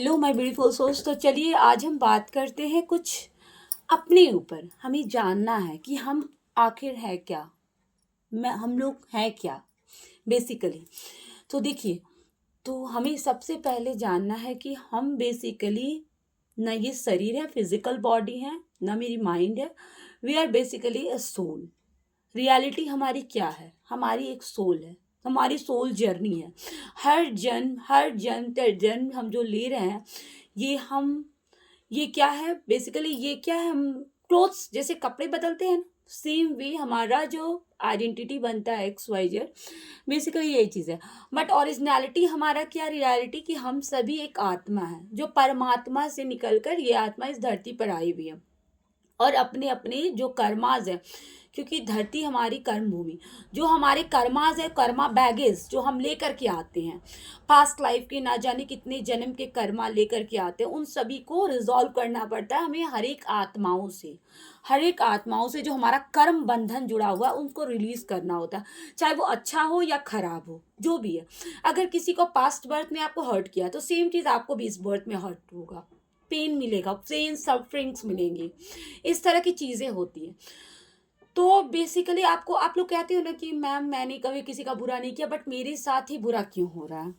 Hello my beautiful souls. तो चलिए आज हम बात करते हैं कुछ अपने ऊपर। हमें जानना है कि हम आखिर है क्या, हम लोग हैं क्या बेसिकली। तो देखिए, तो हमें सबसे पहले जानना है कि हम बेसिकली ना ये शरीर है, फिजिकल बॉडी है, ना मेरी माइंड है। We are basically a soul. Reality हमारी क्या है? हमारी एक सोल है, हमारी सोल जर्नी है। हर जन्म ते जन्म हम जो ले रहे हैं, ये हम ये क्या है बेसिकली, ये क्या है, हम क्लोथ्स जैसे कपड़े बदलते हैं ना, सेम वे हमारा जो आइडेंटिटी बनता है XYZ, बेसिकली यही चीज़ है। बट ओरिजिनलिटी हमारा क्या, रियलिटी कि हम सभी एक आत्मा है जो परमात्मा से निकलकर ये आत्मा इस धरती पर आई हुई है। और अपने अपने जो कर्माज है, क्योंकि धरती हमारी कर्म भूमि, जो हमारे कर्माज है, कर्मा बैगेज जो हम लेकर के आते हैं, पास्ट लाइफ के ना जाने कितने जन्म के कर्मा लेकर के आते हैं, उन सभी को रिजॉल्व करना पड़ता है हमें। हर एक आत्माओं से जो हमारा कर्म बंधन जुड़ा हुआ है उनको रिलीज करना होता है, चाहे वो अच्छा हो या खराब हो, जो भी है। अगर किसी को पास्ट बर्थ में आपको हर्ट किया तो सेम चीज़ आपको भी इस बर्थ में हर्ट होगा, पेन मिलेगा, पेन सफरिंग्स मिलेंगी, इस तरह की चीज़ें होती हैं। तो बेसिकली आपको, आप लोग कहते हो ना कि मैम मैंने कभी किसी का बुरा नहीं किया, बट मेरे साथ ही बुरा क्यों हो रहा है?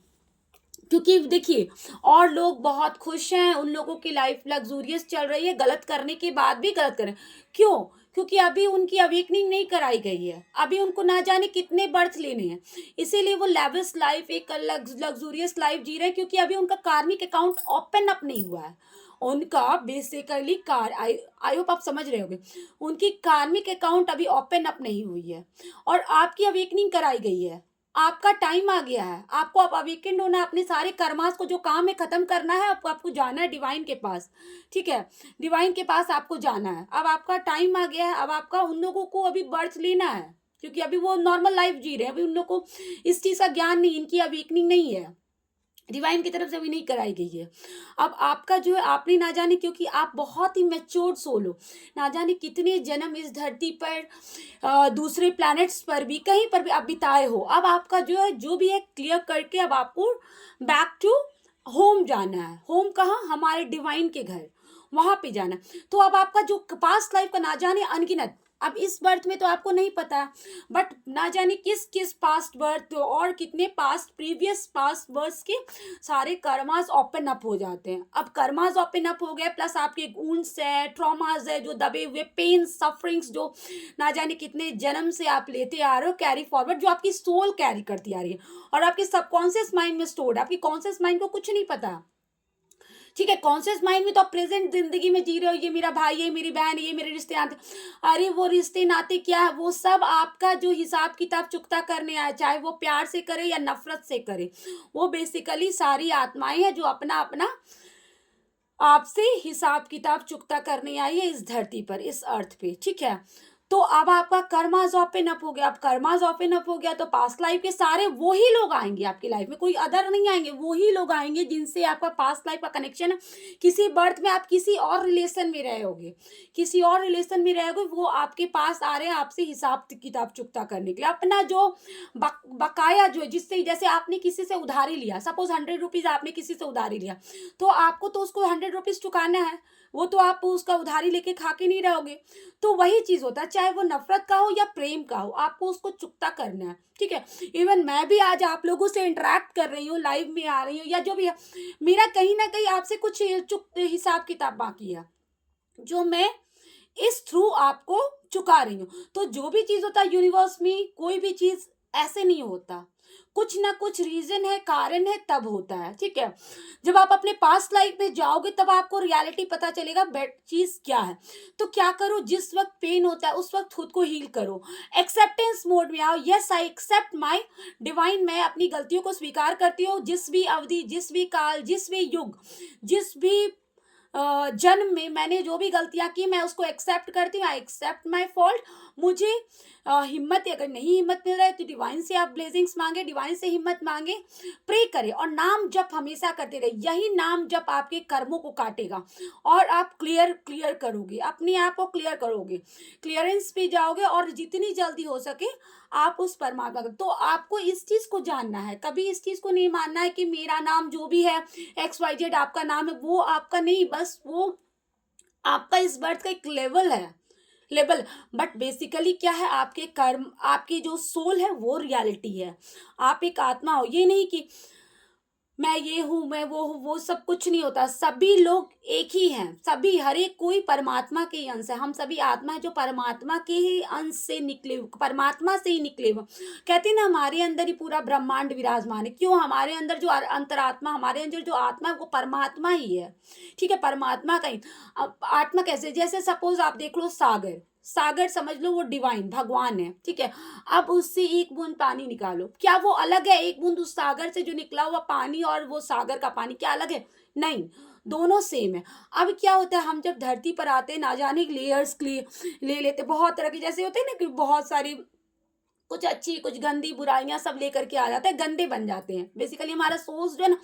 क्योंकि देखिए, और लोग बहुत खुश हैं, उन लोगों की लाइफ लग्जूरियस चल रही है, गलत करने के बाद भी गलत करें। क्यों? क्योंकि अभी उनकी अवेकनिंग नहीं कराई गई है, अभी उनको ना जाने कितने बर्थ लेने हैं, इसीलिए वो लेविश लाइफ, एक लग्जूरियस लाइफ जी रहे हैं, क्योंकि अभी उनका कार्मिक अकाउंट ओपन अप नहीं हुआ है। उनका बेसिकली कार आई होप आप समझ रहे होंगे, उनकी कार्मिक अकाउंट अभी ओपन अप नहीं हुई है, और आपकी अवेकनिंग कराई गई है। आपका टाइम आ गया है, आपको अब अवेकेंड होना है, अपने सारे कर्मास को जो काम है खत्म करना है, आपको जाना है डिवाइन के पास। ठीक है, डिवाइन के पास आपको जाना है, अब आपका टाइम आ गया है। अब आपका उन लोगों को अभी बर्थ लेना है, क्योंकि अभी वो नॉर्मल लाइफ जी रहे हैं, अभी उन लोगों को इस चीज़ का ज्ञान नहीं, इनकी अवेकनिंग नहीं है, डिवाइन की तरफ से भी नहीं कराई गई है। अब आपका जो है, आपने ना जाने, क्योंकि आप बहुत ही मैच्योर्ड सोल हो, ना जाने कितने जन्म इस धरती पर, दूसरे प्लैनेट्स पर भी, कहीं पर भी आप बिताए हो। अब आपका जो है, जो भी है क्लियर करके अब आपको बैक टू होम जाना है। होम कहाँ? हमारे डिवाइन के घर, वहां पे जाना है। तो अब आपका जो पास्ट लाइफ का ना जाने अनगिनत, अब इस बर्थ में तो आपको नहीं पता, बट ना जाने किस किस पास्ट बर्थ और कितने पास्ट प्रीवियस पास्ट बर्थ के सारे कर्मास ओपन अप हो जाते हैं। अब कर्मास ओपन अप हो गए, प्लस आपके वुंड्स है, ट्रॉमास है, जो दबे हुए पेन सफरिंग्स जो ना जाने कितने जन्म से आप लेते आ रहे हो, कैरी फॉरवर्ड, जो आपकी सोल कैरी करती आ रही है, और आपके सबकॉन्शियस माइंड में स्टोर्ड है। आपकी कॉन्शियस माइंड को कुछ नहीं पता। ठीक है, कॉन्शियस माइंड में तो आप प्रेजेंट जिंदगी में जी रहे हो, ये मेरा भाई है, मेरी बहन है, ये मेरे रिश्ते नाते। अरे वो रिश्ते नाते क्या है, वो सब आपका जो हिसाब किताब चुकता करने आया, चाहे वो प्यार से करे या नफरत से करे, वो बेसिकली सारी आत्माएं हैं जो अपना अपना आपसे हिसाब किताब चुकता करने आई है इस धरती पर, इस अर्थ पे। ठीक है, तो अब आपका कर्माज ओपन अप हो गया। अब कर्माज ओपन अप हो गया तो पास्ट लाइफ के सारे वही लोग आएंगे आपकी लाइफ में, कोई अदर नहीं आएंगे, वही लोग आएंगे जिनसे आपका पास्ट लाइफ का कनेक्शन है। किसी बर्थ में आप किसी और रिलेशन में रहे होगे, किसी और रिलेशन में रहे होगे, वो आपके पास आ रहे हैं आपसे हिसाब किताब चुकता करने के लिए। अपना जो बकाया जो है, जिससे, जैसे आपने किसी से उधारी लिया, सपोज 100 रुपीज आपने किसी से उधारी लिया, तो आपको तो उसको 100 रुपीज चुकाना है, वो तो आप उसका उधारी लेके खा के नहीं रहोगे। तो वही चीज होता है, चाहे वो नफरत का हो या प्रेम का हो, आपको उसको चुकता करना है। ठीक है, इवन मैं भी आज आप लोगों से इंटरेक्ट कर रही हूँ, लाइव में आ रही हूँ, या जो भी है, मेरा कहीं ना कहीं आपसे कुछ हिसाब किताब बाकी है, जो मैं इस थ्रू आपको चुका रही हूँ। तो जो भी चीज होता है यूनिवर्स में, कोई भी चीज ऐसे नहीं होता, कुछ ना कुछ रीजन है, कारण है, तब होता है। ठीक है, जब आप अपने पास्ट लाइफ में जाओगे तब आपको रियलिटी पता चलेगा बेट चीज क्या है। तो क्या करो, जिस वक्त पेन होता है उस वक्त खुद को हील करो, एक्सेप्टेंस मोड में आओ। Yes, I accept my divine, मैं अपनी गलतियों को स्वीकार करती हूँ। जिस भी अवधि, जिस भी काल, जिस भी युग, जिस भी जन्म में मैंने जो भी गलतियां की, मैं उसको एक्सेप्ट करती हूँ। I accept my fault. मुझे हिम्मत अगर नहीं हिम्मत मिल रहा है तो डिवाइन से आप ब्लेसिंग्स मांगे, डिवाइन से हिम्मत मांगे, प्रे करें और नाम जप हमेशा करते रहे। यही नाम जप आपके कर्मों को काटेगा और आप क्लियर करोगे, अपने आप को क्लियर करोगे, क्लियरेंस पे जाओगे और जितनी जल्दी हो सके आप उस परमात्मा को। तो आपको इस चीज को जानना है, कभी इस चीज को नहीं मानना है कि मेरा नाम जो भी है XYZ आपका नाम है, वो आपका नहीं, बस वो आपका इस बर्थ का एक लेवल। बट बेसिकली क्या है, आपके कर्म, आपकी जो सोल है वो रियलिटी है। आप एक आत्मा हो, ये नहीं कि मैं ये हूँ, मैं वो हूँ, वो सब कुछ नहीं होता। सभी लोग एक ही हैं, सभी, हर एक कोई परमात्मा के ही अंश है। हम सभी आत्मा है जो परमात्मा के ही अंश से निकले, परमात्मा से ही निकले हुए। कहते हैं ना, हमारे अंदर ही पूरा ब्रह्मांड विराजमान है। क्यों? हमारे अंदर जो अंतरात्मा, हमारे अंदर जो आत्मा है वो परमात्मा ही है। ठीक है, परमात्मा का ही। अब आत्मा कैसे, जैसे सपोज आप देख लो सागर समझ लो, वो डिवाइन भगवान है। ठीक है, अब उससे एक बूंद पानी निकालो, क्या वो अलग है? एक बूंद उस सागर से जो निकला हुआ पानी और वो सागर का पानी क्या अलग है? नहीं, दोनों सेम है। अब क्या होता है, हम जब धरती पर आते हैं, ना जाने लेयर्स ले लेते, बहुत तरह के, जैसे होते हैं ना कि बहुत सारी, कुछ अच्छी कुछ गंदी बुराइयां सब लेकर के आ जाते हैं, गंदे बन जाते हैं। बेसिकली हमारा सोर्स जो है ना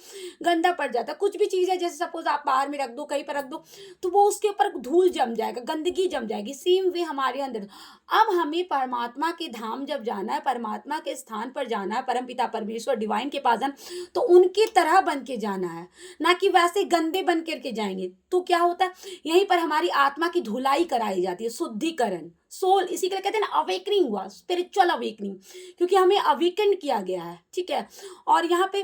गंदा पड़ जाता है। कुछ भी चीज़ है, जैसे सपोज आप बाहर में रख दो, कहीं पर रख दो, तो वो उसके ऊपर धूल जम जाएगा, गंदगी जम जाएगी। सेम वे हमारे अंदर। अब हमें परमात्मा के धाम जब जाना है, परमात्मा के स्थान पर जाना है, परमपिता परमेश्वर डिवाइन के पास जाना, तो उनकी तरह बन के जाना है, ना कि वैसे गंदे बन करके जाएंगे। तो क्या होता है, यहीं पर हमारी आत्मा की धुलाई कराई जाती है, शुद्धिकरण। सोल, इसी के लिए कहते हैं ना अवेकनिंग हुआ, स्पिरिचुअल अवेकनिंग, क्योंकि हमें अवेकन किया गया है। ठीक है, और यहाँ पे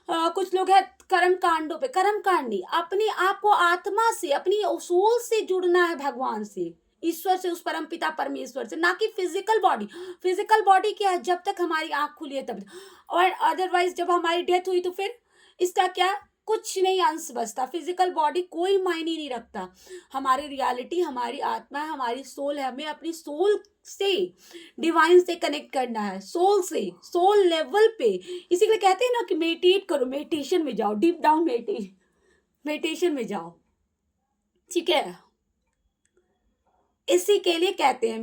कुछ लोग हैं कर्म कांडों पे, कर्म कांड नहीं, अपने आप को आत्मा से, अपनी सोल से जुड़ना है, भगवान से, ईश्वर से, उस परम पिता परमेश्वर से, ना कि फिजिकल बॉडी। फिजिकल बॉडी क्या है, जब तक हमारी आंख खुली है तब तक, और अदरवाइज जब हमारी डेथ हुई तो फिर इसका क्या, कुछ नहीं अंश बचता। फिजिकल बॉडी कोई मायने नहीं रखता। हमारी रियलिटी, हमारी आत्मा है, हमारी सोल है। हमें अपनी सोल से डिवाइन से कनेक्ट करना है, सोल से, सोल लेवल पे। इसी के लिए कहते हैं ना कि मेडिटेट करो, मेडिटेशन में जाओ, डीप डाउन मेडिटेशन में जाओ। ठीक है, इसी के लिए कहते हैं